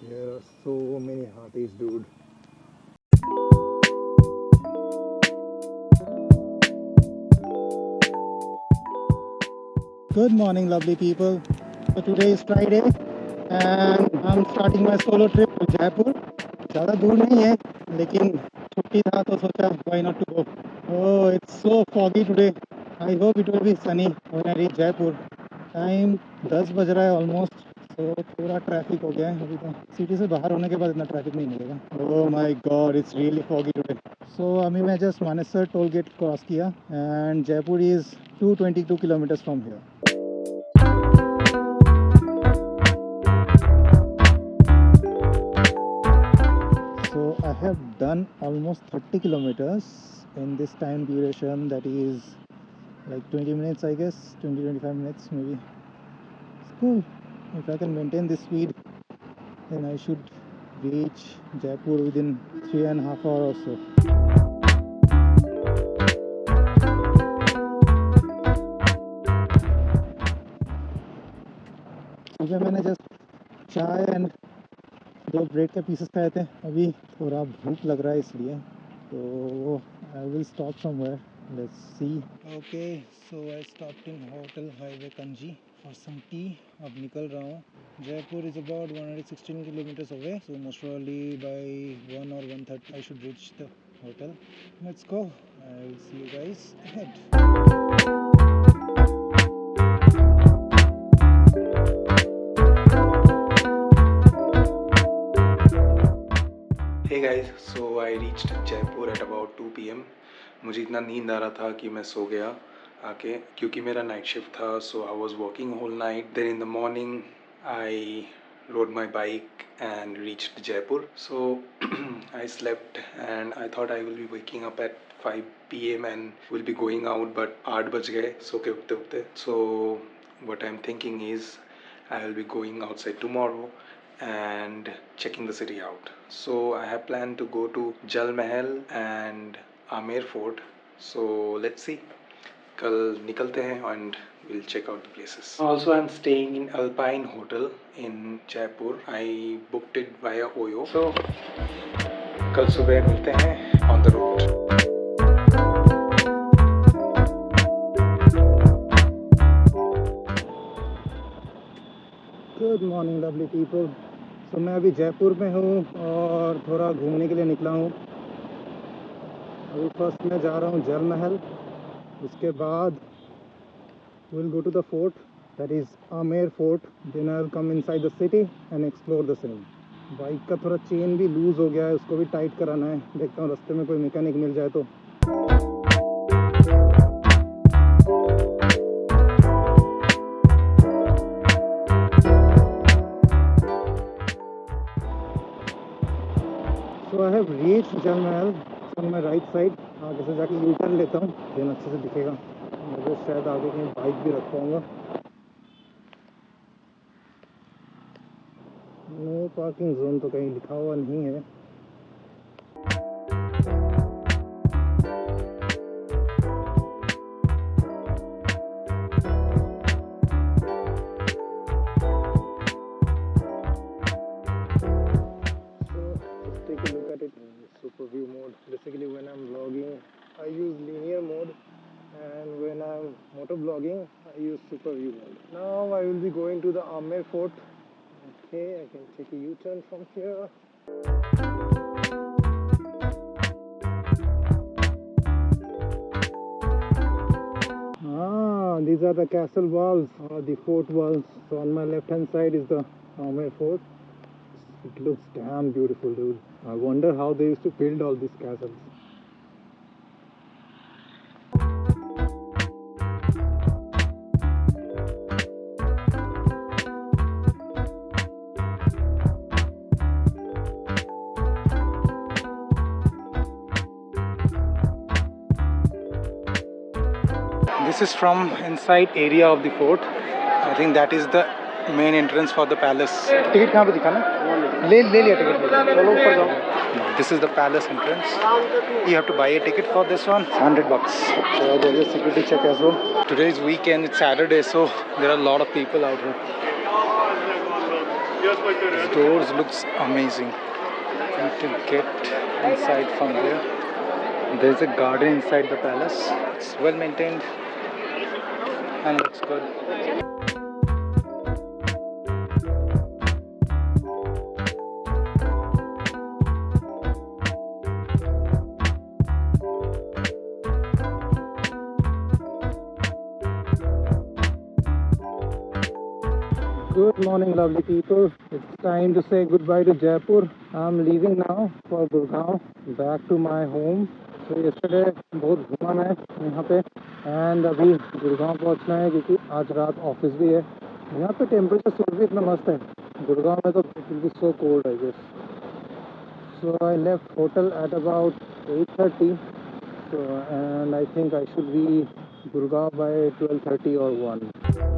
There are so many hathis, dude. Good morning, lovely people. So today is Friday and I'm starting my solo trip to Jaipur. ज़्यादा दूर नहीं है लेकिन छुट्टी था तो सोचा why not to go. Oh, it's so foggy today. I hope it will be sunny when I reach Jaipur. Time 10 बज रहा है ऑलमोस्ट. तो पूरा ट्रैफिक हो गया है. अभी तो सिटी से बाहर होने के बाद इतना ट्रैफिक नहीं मिलेगा. Oh my god, it's really foggy today. So अभी मैं just Manesar toll gate cross किया and Jaipur is 222 kilometres from here. So I have done almost 30 kilometers in this time duration, that is like 20 minutes, I guess 20-25 minutes maybe. It's cool. If I can maintain this speed then I should reach Jaipur within 3.5 hours or so. सुबह मैंने just चाय and 2 bread के pieces खाए थे. अभी थोड़ा भूख लग रहा है इसलिए तो I will stop somewhere. Let's see. Okay, so I stopped in hotel highway king for some tea. अब निकल रहा हूँ. Jaipur is about 116 kilometres away, so most probably by 1 or 1:30 I should reach the hotel. Let's go. I will see you guys ahead. Hey guys, so I reached Jaipur at about 2 p.m. मुझे इतना नींद आ रहा था कि मैं सो गया आके, क्योंकि मेरा नाइट शिफ्ट था. So I was working whole night. Then in the morning I rode my bike and reached Jaipur. So I slept and I thought I will be waking up at 5 p.m. and will be going out, but 8 बज गए सो के उठते उठते. So what I'm thinking is I will be going outside tomorrow and checking the city out. So I have planned to go to Jal Mahal and Amer Fort. So let's see. कल निकलते हैं and we'll check out the places. Also I'm staying in Alpine Hotel in Jaipur. I booked it via Oyo. So कल सुबह मिलते हैं on the road. Good morning lovely people. So मैं अभी जयपुर में हूँ और थोड़ा घूमने के लिए निकला हूँ. अभी फर्स्ट मैं जा रहा हूँ जल महल. उसके बाद will go to the fort, that is Amer fort. Then I will come inside the city and explore the same. Bike का थोड़ा चेन भी लूज़ हो गया है, उसको भी टाइट कराना है. देखता हूँ रास्ते में कोई मैकेनिक मिल जाए तो. So I have reached Jal Mahal on my right side. आगे से जाके यू टर्न लेता हूँ, देन अच्छे से दिखेगा. मुझे शायद आगे कहीं बाइक भी रख पाऊँगा. नो पार्किंग जोन तो कहीं लिखा हुआ नहीं है. Take a look at it. Super view mode. Basically when I'm vlogging I use linear mode, and when I'm motovlogging I use super view mode. Now I will be going to the Amer Fort. Okay, I can take a U-turn from here. These are the castle walls or the fort walls. So on my left hand side is the Amer Fort. It looks damn beautiful, dude. I wonder how they used to build all these castles. This is from inside area of the fort. I think that is the main entrance for the palace. Ticket कहाँ पे दिखाना? ले लिया ticket. चलो ऊपर जाओ. This is the palace entrance. You have to buy a ticket for this one. $100. So there is a security check as well. Today is weekend. It's Saturday, so there are a lot of people out here. This doors looks amazing. Need to get inside from there. There's a garden inside the palace. It's well maintained and looks good. Good morning, lovely people. It's time to say goodbye to Jaipur. I'm leaving now for Gurgaon, back to my home. So yesterday बहुत घूमा मैं यहाँ पे and अभी गुड़गांव पहुँचना है क्योंकि आज रात ऑफिस भी है. यहाँ पे टेम्परेचर सुबह भी इतना मस्त है. गुड़गांव में तो it will be so cold I guess. So I left hotel at about 8:30. So and I think I should be Gurgaon by 12:30 or 1.